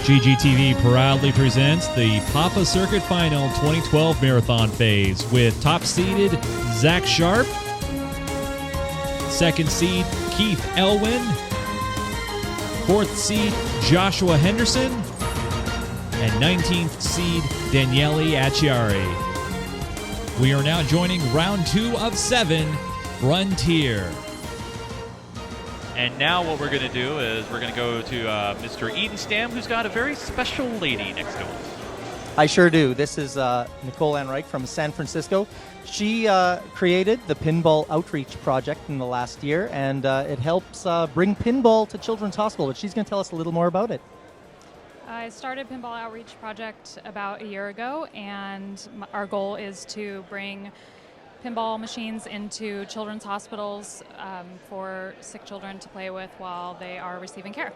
GeekGamerTV proudly presents the Papa Circuit Final 2012 Marathon Phase with top-seeded Zach Sharp, second seed Keith Elwin, fourth seed Joshua Henderson, and 19th seed Daniele Acciari. We are now joining round 2 of 7, Frontier. And now what we're going to do is we're going to go to Mr. Edenstam, who's got a very special lady next to him. I sure do. This is Nicole Ann Reich from San Francisco. She created the Pinball Outreach Project in the last year, and it helps bring pinball to Children's Hospital, but she's going to tell us a little more about it. I started Pinball Outreach Project about a year ago, and our goal is to bring pinball machines into children's hospitals for sick children to play with while they are receiving care.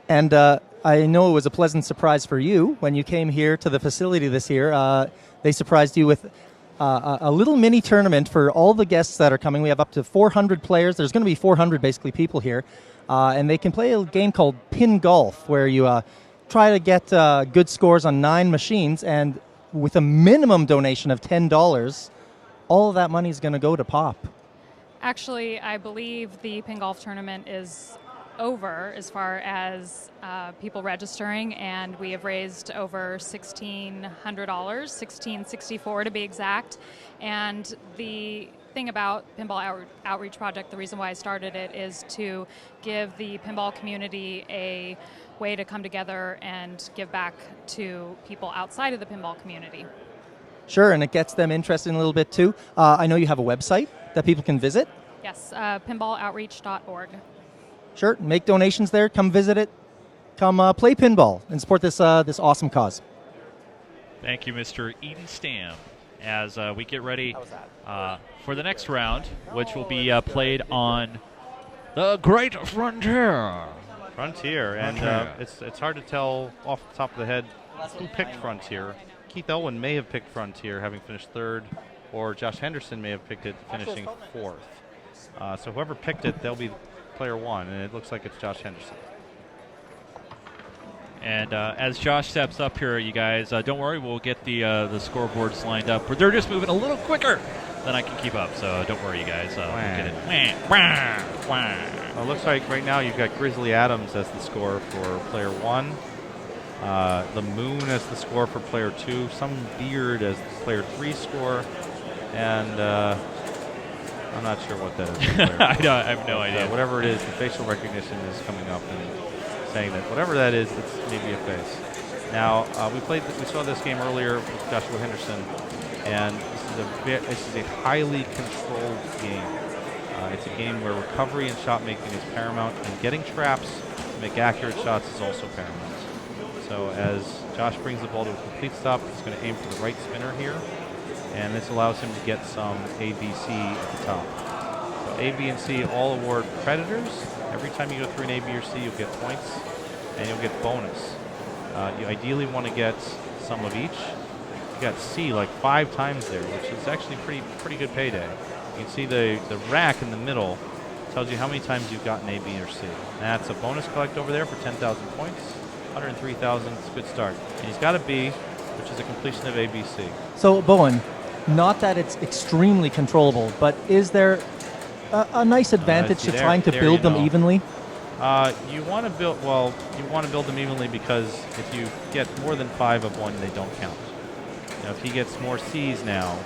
And I know it was a pleasant surprise for you when you came here to the facility this year. They surprised you with a little mini tournament for all the guests that are coming. We have up to 400 players. There's going to be 400 basically people here. And they can play a game called Pin Golf, where you try to get good scores on 9 machines, and with a minimum donation of $10, all of that money is going to go to Pop. Actually, I believe the Pin Golf tournament is over as far as people registering, and we have raised over $1,600, $1,664 to be exact. And the thing about Pinball Outreach Project, the reason why I started it, is to give the pinball community a way to come together and give back to people outside of the pinball community. Sure, and it gets them interested in a little bit too. I know you have a website that people can visit. Yes, pinballoutreach.org. Sure, make donations there. Come visit it. Come play pinball and support this this awesome cause. Thank you, Mr. Edenstam. As we get ready for the next round, which will be played on the Great Frontier. Frontier, and it's hard to tell off the top of the head who picked Frontier. Keith Elwin may have picked Frontier, having finished 3rd, or Josh Henderson may have picked it, finishing 4th. So whoever picked it, they'll be player 1, and it looks like it's Josh Henderson. And as Josh steps up here, you guys, don't worry, we'll get the scoreboards lined up. They're just moving a little quicker than I can keep up, so don't worry, you guys. We'll get it. Well, it looks like right now you've got Grizzly Adams as the score for player 1, the Moon as the score for player 2, some Beard as player 3 score, and I'm not sure what that is. I have no idea. Whatever it is, the facial recognition is coming up and saying that whatever that is, it's maybe a face. Now, we saw this game earlier with Joshua Henderson, and this is a highly controlled game. It's a game where recovery and shot making is paramount, and getting traps to make accurate shots is also paramount. So as Josh brings the ball to a complete stop, he's going to aim for the right spinner here, and this allows him to get some A, B, C at the top. So A, B, and C all award predators. Every time you go through an A, B, or C, you'll get points, and you'll get bonus. You ideally want to get some of each. You got C like 5 times there, which is actually pretty good payday. You can see the rack in the middle tells you how many times you've gotten A, B, or C. That's a bonus collect over there for 10,000 points. 103,000, it's a good start. And he's got a B, which is a completion of A, B, C. So, Bowen, not that it's extremely controllable, but is there a nice advantage to trying to build them evenly? You want to build them evenly because if you get more than 5 of one, they don't count. Now, if he gets more C's now,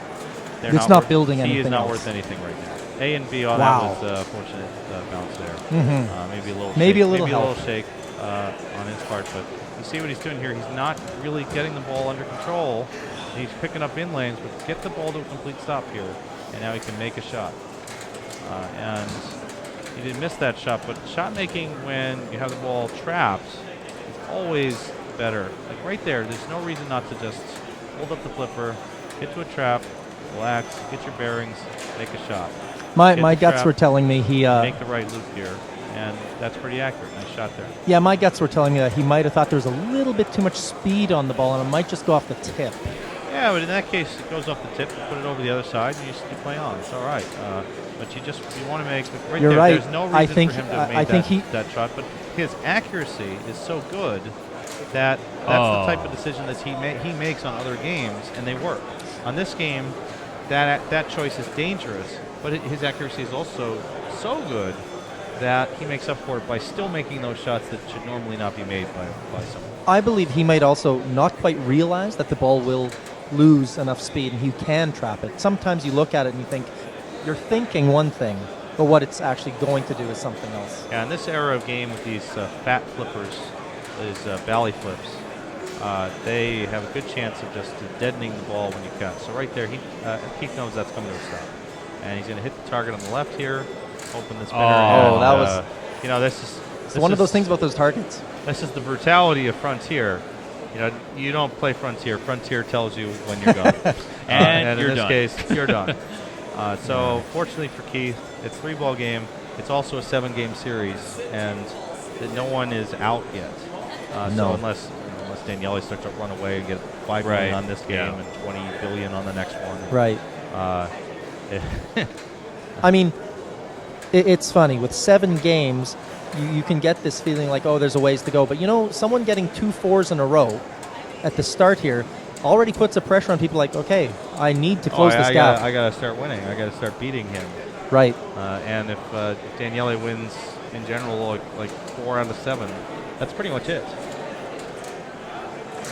it's not building anything. C is not else. worth anything right now. A and B, that was a fortunate bounce there. Mm-hmm. Maybe a little shake shake on his part, but you see what he's doing here. He's not really getting the ball under control. He's picking up in lanes, but get the ball to a complete stop here, and now he can make a shot. And he didn't miss that shot, but shot making when you have the ball trapped is always better. Like right there, there's no reason not to just hold up the flipper, hit to a trap, relax, get your bearings, make a shot. My guts were telling me he make the right loop here, and that's pretty accurate. Nice shot there. Yeah, my guts were telling me that he might have thought there was a little bit too much speed on the ball, and it might just go off the tip. Yeah, but in that case, it goes off the tip, you put it over the other side, and you play on. It's all right. But you want to make right You're there. right. There's no reason I think, for him to have made that shot, but his accuracy is so good that that's the type of decision that he makes on other games, and they work. On this game, that choice is dangerous, but his accuracy is also so good that he makes up for it by still making those shots that should normally not be made by someone. I believe he might also not quite realize that the ball will lose enough speed and he can trap it. Sometimes you look at it and you think, you're thinking one thing, but what it's actually going to do is something else. Yeah, in this era of game with these fat flippers, these belly flips, they have a good chance of just deadening the ball when you cut. So right there, Keith knows that's coming to a stop. And he's going to hit the target on the left here, open the spinner. Oh, that was... this is one of those things about those targets. This is the brutality of Frontier. You don't play Frontier. Frontier tells you when you're done. and you're in this done. case, you're done. So fortunately for Keith, it's a 3-ball game. It's also a 7-game series, and no one is out yet. So unless Daniele starts to run away and get $5 million on this game and $20 billion on the next one. Right. I mean, it's funny. With 7 games, you can get this feeling like, oh, there's a ways to go. But, someone getting 2 4s in a row at the start here already puts a pressure on people like, okay, I need to close this gap. I got to start winning. I got to start beating him. Right. And if Daniele wins in general like 4 out of 7, that's pretty much it.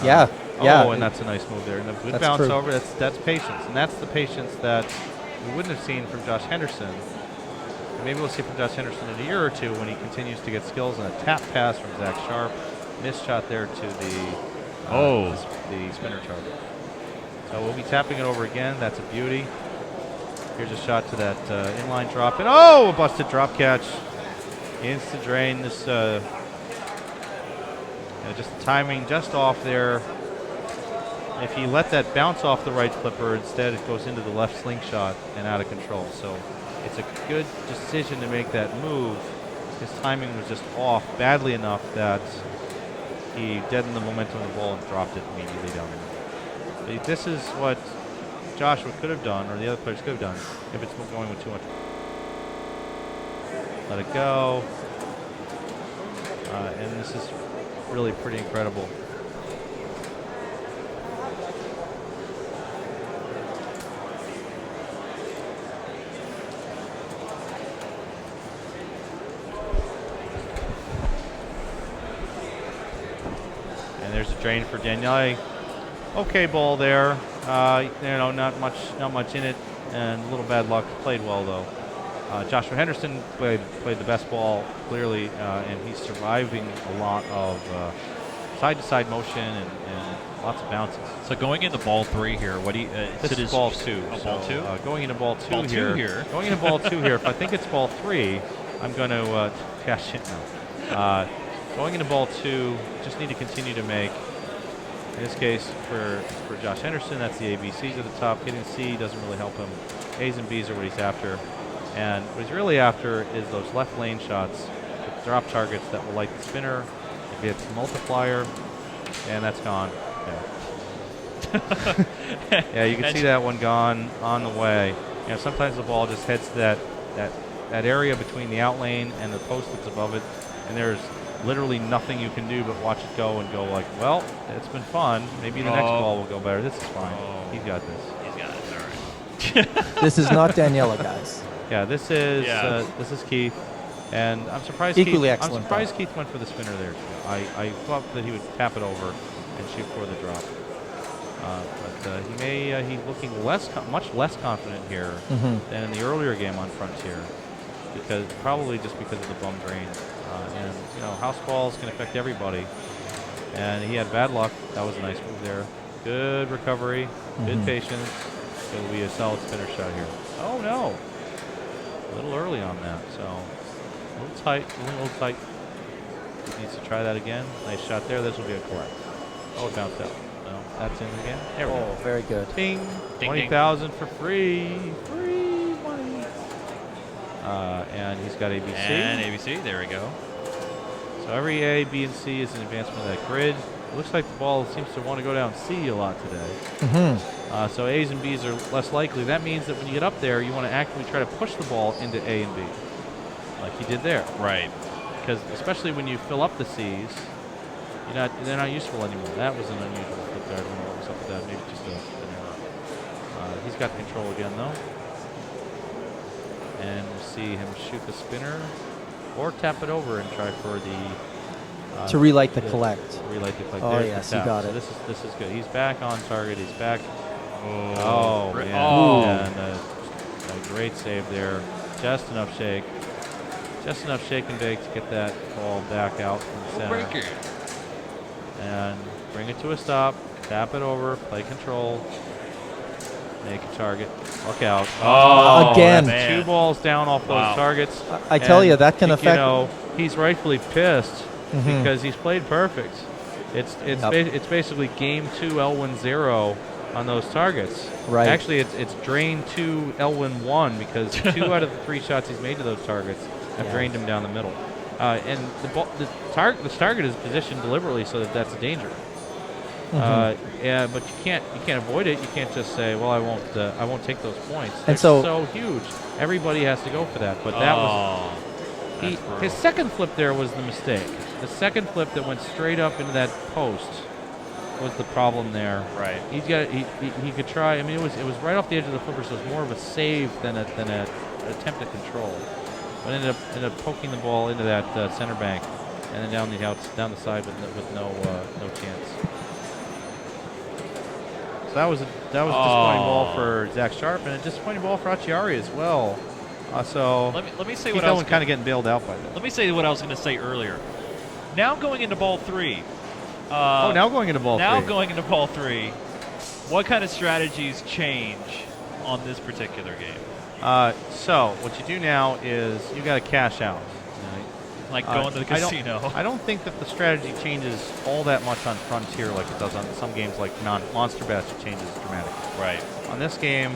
Yeah. Oh, and that's a nice move there. And a good bounce true. over. That's patience. And that's the patience that we wouldn't have seen from Josh Henderson. Maybe we'll see from Josh Henderson in a year or two when he continues to get skills and a tap pass from Zach Sharp. Missed shot there to the spinner target. So we'll be tapping it over again. That's a beauty. Here's a shot to that inline drop. And a busted drop catch. Instant drain. This just the timing just off there. If he let that bounce off the right flipper, instead it goes into the left slingshot and out of control. So it's a good decision to make that move. His timing was just off badly enough that he deadened the momentum of the ball and dropped it immediately down there. This is what Joshua could have done, or the other players could have done, if it's going with too much. Let it go. And this is really pretty incredible. There's a drain for Daniele. Okay ball there. Not much in it, and a little bad luck. Played well though. Joshua Henderson played the best ball clearly, and he's surviving a lot of side-to-side motion and lots of bounces. So going into ball 3 here, what do you? This is ball 2. Ball 2. Going into ball 2 Ball here. 2 here. Going into ball 2 here. If I think it's ball 3, I'm going to cash it now. Going into ball 2, just need to continue to make. In this case, for Josh Henderson, that's the ABCs at the top. Hitting C doesn't really help him. A's and B's are what he's after. And what he's really after is those left lane shots with drop targets that will light the spinner. If he hits the multiplier, and that's gone. Yeah, yeah, you can see that one gone on the way. Sometimes the ball just heads to that area between the out lane and the post that's above it, and there's literally nothing you can do but watch it go and go like, well, it's been fun. Maybe the next ball will go better. This is fine. He's got this. He's got it. All right. This is not Daniele, guys. Yeah, this is Keith, and I'm surprised. Equally Keith, excellent. I'm surprised Keith went for the spinner there. I thought that he would tap it over and shoot for the drop, but he's looking much less confident here than in the earlier game on Frontier, probably just because of the bum drain. And house balls can affect everybody, and he had bad luck. That was a nice move there. Good recovery, good patience. It'll be a solid spinner shot here. Oh no, a little early on that. So a little tight. He needs to try that again. Nice shot there. This will be a collect. Oh, it bounced out. No, that's in again. There we go. Very good. Ding. Ding, 20,000 for free. Free money. And he's got ABC. And ABC, there we go. So every A, B, and C is an advancement of that grid. It looks like the ball seems to want to go down C a lot today. Mm-hmm. So A's and B's are less likely. That means that when you get up there, you want to actively try to push the ball into A and B, like you did there. Right. Because especially when you fill up the C's, they're not useful anymore. That was an unusual flip there. I don't know what was up with that. Maybe just an error. He's got control again, though. And we'll see him shoot the spinner or tap it over and try for the... to relight the collect. Relight the collect. Oh, There's yes, the you tap. got So it. this is good. He's back on target. He's back. Oh, Man. oh. And a great save there. Just enough shake. Just enough shake and bake to get that ball back out from the center. Break it. And bring it to a stop. Tap it over. Play control. Make a target. Look out. Oh, again. Man. 2 balls down off those targets. I tell you, that can You affect... know, he's rightfully pissed because he's played perfect. It's basically game 2 L1 0 on those targets. Right. Actually, it's drain 2 L1 1 because 2 out of the 3 shots he's made to those targets have drained him down the middle. And the target is positioned deliberately so that that's a danger. Yeah, but you can't avoid it. You can't just say, "Well, I won't take those points." They're And so huge. Everybody has to go for that. But that was his second flip. There was the mistake. The second flip that went straight up into that post was the problem there. Right. He could try. I mean, it was right off the edge of the flipper, so it was more of a save than an attempt at control. But ended up poking the ball into that center bank, and then down the side with no chance. So that was a disappointing ball for Zach Sharp and a disappointing ball for Acciari as well. So let me say Keith what I was Elwin kind of getting bailed out by that. Let me say what I was going to say earlier. Now going into ball 3. Now going into ball 3. Now going into ball 3. What kind of strategies change on this particular game? So what you do now is you got to cash out. Like going to the casino. I don't think that the strategy changes all that much on Frontier like it does on some games like Monster Bash. It changes dramatically. Right. On this game,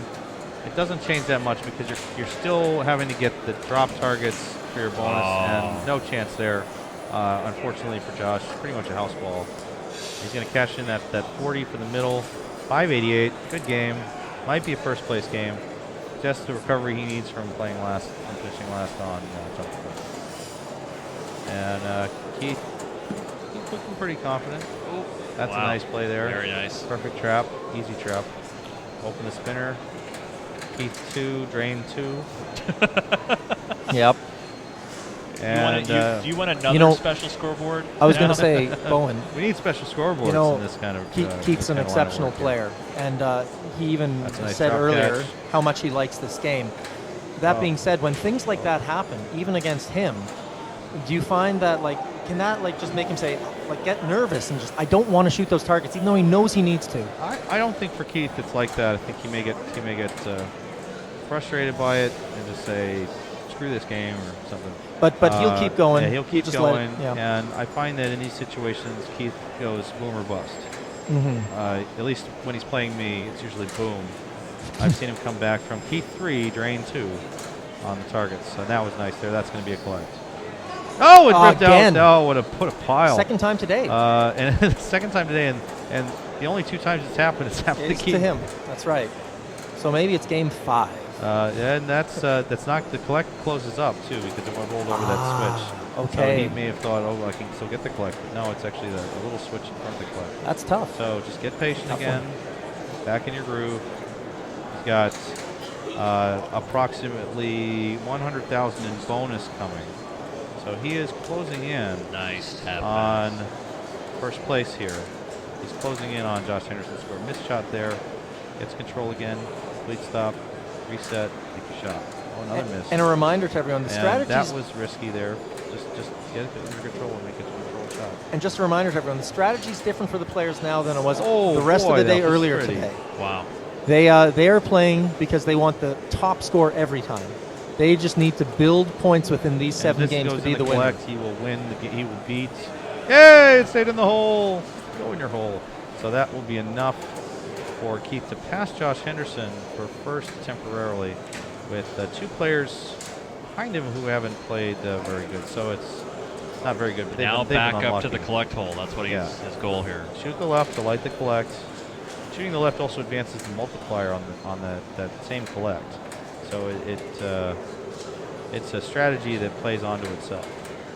it doesn't change that much because you're still having to get the drop targets for your bonus, and no chance there. Unfortunately for Josh, pretty much a house ball. He's going to cash in that 40 for the middle. 588, good game. Might be a first place game. Just the recovery he needs from playing last, from finishing last on Township. And Keith looking pretty confident. Ooh, That's a nice play there. Very nice. Perfect trap, easy trap. Open the spinner. Keith 2, drain 2. Yep. And do you want another special scoreboard? I was going to say, Bowen. We need special scoreboards in this kind of. Keith's an exceptional player, and he even said earlier how much he likes this game. That being said, when things like that happen, even against him, do you find that can that just make him say get nervous and just I don't want to shoot those targets, even though he knows he needs to? I don't think for Keith it's like that. I think he may get frustrated by it and just say screw this game or something. But he'll keep going. Yeah, he'll keep just going. And I find that in these situations, Keith goes boom or bust. At least when he's playing me, it's usually boom. I've seen him come back from Keith 3, drain 2 on the targets. So that was nice there. That's going to be a collect. Oh, it ripped out. Oh, what a pile. Second time today. And the second time today, and the only 2 times it's happened to Keith. To him. That's right. So maybe it's game 5. And that's not the collect closes up too because it went rolled over that switch. Okay. So he may have thought, I can still get the collect. But no, it's actually the little switch in front of the collect. That's tough. So just get patient again. Back in your groove. He's got approximately 100,000 in bonus coming. So he is closing in. Nice tap on first place here. He's closing in on Josh Henderson's score. Missed shot there. Gets control again. Complete stop. Reset. Take your shot. Oh, another miss. And a reminder to everyone, the strategies. That was risky there. Just get it under control and make it a control shot. And just a reminder to everyone, the strategy is different for the players now than it was the rest of the day earlier today. Wow. They are playing because they want the top score every time. They just need to build points within these 7 games to be the winner. He will win. He will beat. Yay! It stayed in the hole. Go in your hole. So that will be enough for Keith to pass Josh Henderson for first temporarily, with 2 players behind him who haven't played very good. So it's not very good. But Now they've been back up to unlucky. the collect hole. That's what his goal here. Shoot the left to light the collect. Shooting the left also advances the multiplier on that same collect. So it's a strategy that plays onto itself.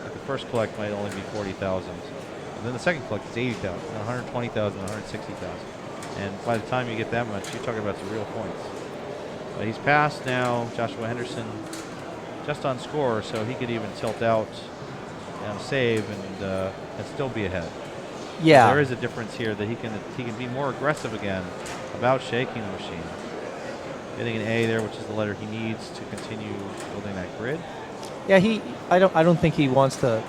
Like the first collect might only be 40,000, and then the second collect is 80,000, 120,000, 160,000. And by the time you get that much, you're talking about some real points. He's passed now. Joshua Henderson just on score, so he could even tilt out and save and still be ahead. Yeah. There is a difference here that he can be more aggressive again about shaking the machine. Getting an A there, which is the letter he needs to continue building that grid. Yeah, I don't think he wants to.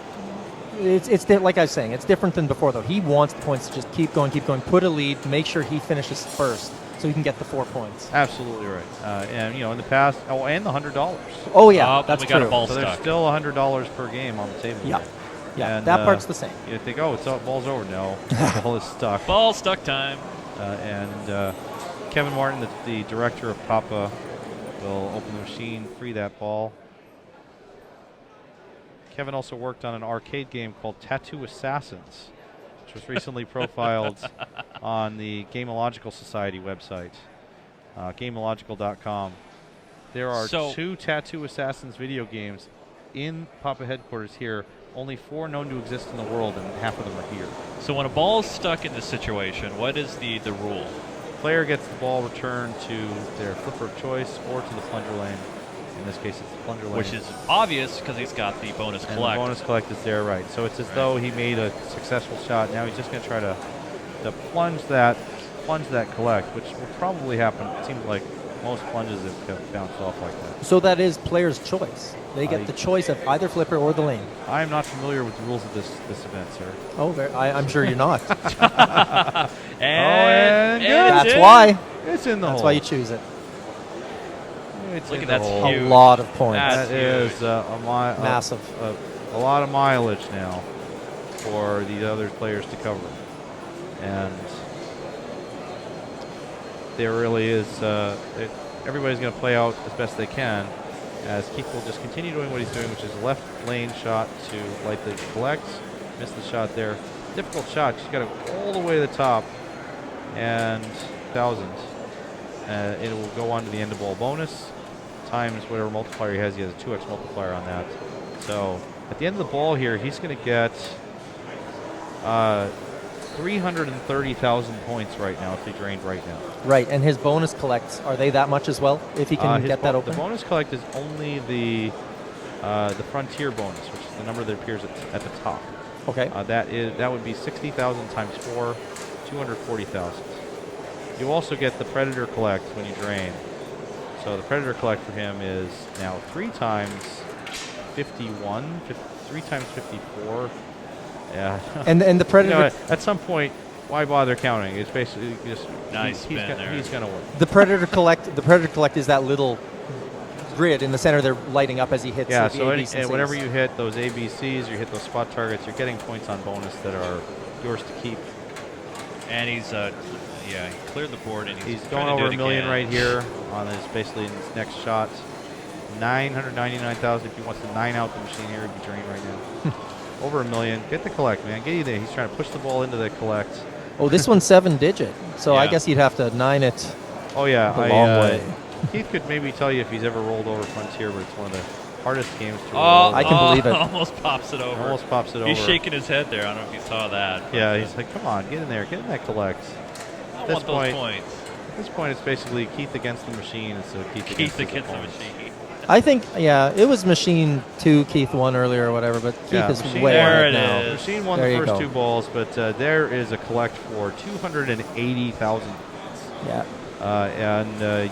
It's like I was saying, it's different than before though. He wants the points to just keep going, put a lead, make sure he finishes first, so he can get the 4 points. Absolutely right. And in the past, and the $100. Oh yeah, that's we true. got a ball So stuck. there's still $100 per game on the table. Yeah, here. yeah, And, that part's the same. You think, oh, ball's over. No, the ball is stuck. Ball stuck time. And Kevin Martin, the director of Papa, will open the machine, free that ball. Kevin also worked on an arcade game called Tattoo Assassins, which was recently profiled on the Gameological Society website, gameological.com. There are 2 Tattoo Assassins video games in Papa headquarters here. Only 4 known to exist in the world, and half of them are here. So when a ball is stuck in this situation, what is the rule? Player gets the ball returned to their flipper of choice or to the plunger lane. In this case, it's the plunger lane. Which is obvious because he's got the bonus And collect. the bonus collect is there, right. So it's as though he made a successful shot. Now he's just going to try to plunge that collect, which will probably happen. It seems like most plunges have bounced off like that. So that is player's choice. They get the choice of either flipper or the lane. I am not familiar with the rules of this event, sir. Oh, I'm sure you're not. and that's why. It's in the hole. That's why you choose it. It's Look in at the that hole. huge. A lot of points. That's That is Massive. a lot of mileage now for the other players to cover. And there really is, everybody's going to play out as best they can, as Keith will just continue doing what he's doing, which is a left lane shot to light the collect. Missed the shot there. Difficult shot. She's got to go all the way to the top, and 1,000. It will go on to the end of ball bonus times whatever multiplier he has. He has a 2x multiplier on that. So at the end of the ball here, he's going to get 330,000 points right now if he drained right now. Right, and his bonus collects, are they that much as well, if he can get that open? The bonus collect is only the frontier bonus, which is the number that appears at the top. Okay. That would be 60,000 times 4, 240,000. You also get the predator collect when you drain. So the predator collect for him is now 3 times 51, 3 times 54. Yeah. And the predator. At some point, why bother counting? It's basically just Nice he's spin there. He's gonna win. The predator collect is that little grid in the center. They're lighting up as he hits. Yeah. the So ABs and whenever Cs. you hit those ABCs, you hit those spot targets, you're getting points on bonus that are yours to keep. And he's he cleared the board and He's trying going to do over it $1 million again. right here on his basically his next shot. 999,000. If he wants to 9 out the machine here, he'd be drained right now. Over $1 million. Get the collect, man. Get you there. He's trying to push the ball into the collect. Oh, this one's 7-digit. So I Yeah. guess he'd have to 9 it. Oh yeah, The long way. Keith could maybe tell you if he's ever rolled over Frontier, but it's one of the hardest games to roll. Oh, over. I can believe it. Almost pops it over. Almost pops it over. He's shaking his head there. I don't know if you saw that. Yeah, he's like, come on, get in there, get in that collect. I At this want those points. At this point, it's basically Keith against the machine, and so Keith Keith his against the opponent. machine. I think, it was Machine 2, Keith 1 earlier or whatever, but Keith Yeah, is Machine- way There ahead it now. is. Machine won There the you first go. 2 balls, but there is a collect for 280,000. Yeah.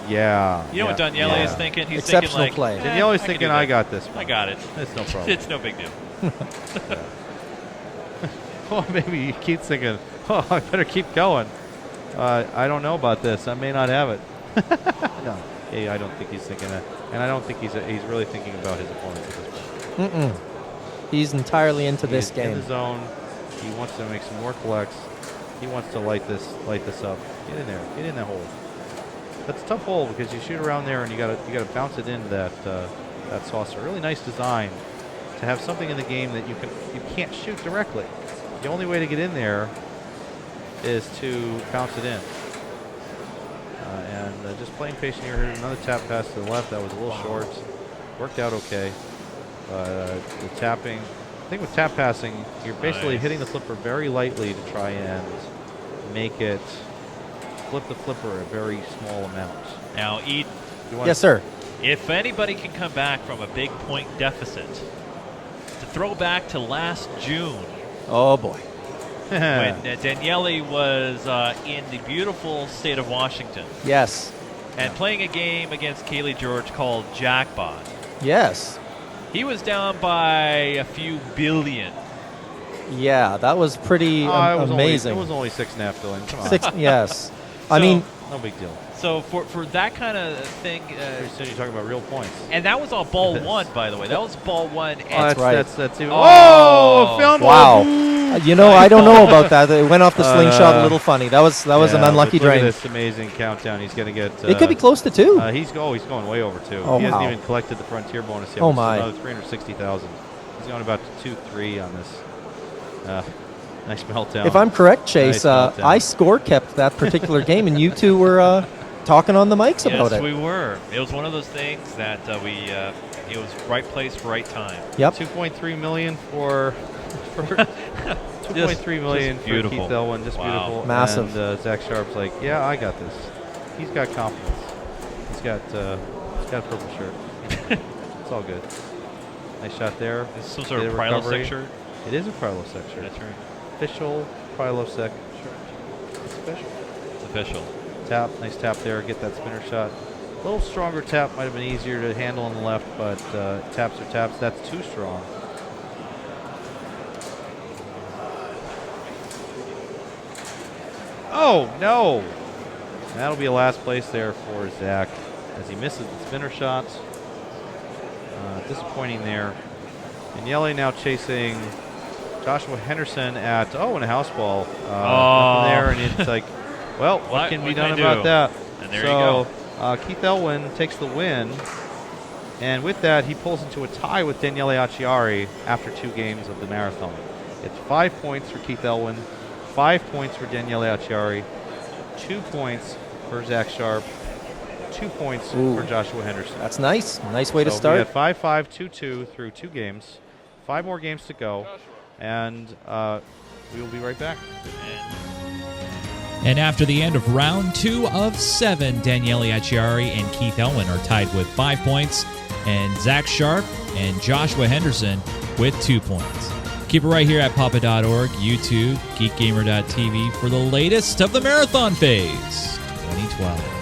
Yeah. You know what Daniele is thinking? He's Exceptional thinking like, play. Daniele's I can thinking, do I that. got this. I got it. It's no problem. It's no big deal. Well, maybe Keith's thinking, oh, I better keep going. I don't know about this. I may not have it. No, I don't think he's thinking that. And I don't think he's really thinking about his opponents at this point. Mm-mm. He's entirely into this He's game. in the zone. He wants to make some more collects. He wants to light this up. Get in there. Get in that hole. That's a tough hole because you shoot around there and you gotta bounce it into that saucer. Really nice design to have something in the game that you can't shoot directly. The only way to get in there is to bounce it in. And just playing patient here. Another tap pass to the left. That was a little short. Worked out okay. The tapping. I think with tap passing, you're basically hitting the flipper very lightly to try and make it flip the flipper a very small amount. Now, Eden. Yes, sir. If anybody can come back from a big point deficit, to throw back to last June. Oh, boy. When Daniele was in the beautiful state of Washington. Yes. And playing a game against Kaylee George called Jackpot. Yes. He was down by a few billion. Yeah, that was pretty amazing. It was only 6.5 billion. Come on. Yes. So, I mean, no big deal. So for that kind of thing, pretty soon you're talking about real points. And that was on ball one, by the way. That was ball one. That's right. That's even. Oh, found wow. one. You know, I don't know about that. It went off the slingshot a little funny. That was an unlucky look drain. At this amazing countdown. He's going to get. It could be close to 2. He's going way over 2. Oh, he hasn't wow. even collected the frontier bonus yet. Oh, my. Another 360,000. He's going about 2-3 on this. Nice meltdown. If I'm correct, Chase, Nice meltdown. I score kept that particular game, and you two were talking on the mics about it. Yes, we were. It was one of those things that it was right place, right time. Yep. 2.3 million for 2.3 million for beautiful. Keith Elwin. Just beautiful. Massive. And Zach Sharp's like, yeah, I got this. He's got confidence. He's got a purple shirt. It's all good. Nice shot there. This is some sort of Prilosec shirt. It is a Prilosec shirt. That's right. Official Prilosec shirt. It's official. It's official. Tap, nice tap there. Get that spinner shot. A little stronger tap might have been easier to handle on the left, but taps are taps. That's too strong. Oh, no. That'll be a last place there for Zach as he misses the spinner shot. Disappointing there. And Yele now chasing Joshua Henderson at, in a house ball. Nothing there, and it's like, well, what can be done about that? And there you go. Keith Elwin takes the win. And with that, he pulls into a tie with Daniele Acciari after 2 games of the marathon. It's 5 points for Keith Elwin, 5 points for Daniele Acciari, 2 points for Zach Sharp, 2 points for Joshua Henderson. That's nice. Nice way to We start. got 5-5, 2-2 through 2 games. 5 more games to go. And we will be right back. And after the end of round 2 of 7, Daniele Acciari and Keith Elwin are tied with 5 points, and Zach Sharp and Joshua Henderson with 2 points. Keep it right here at papa.org, YouTube, GeekGamer.tv for the latest of the marathon phase 2012.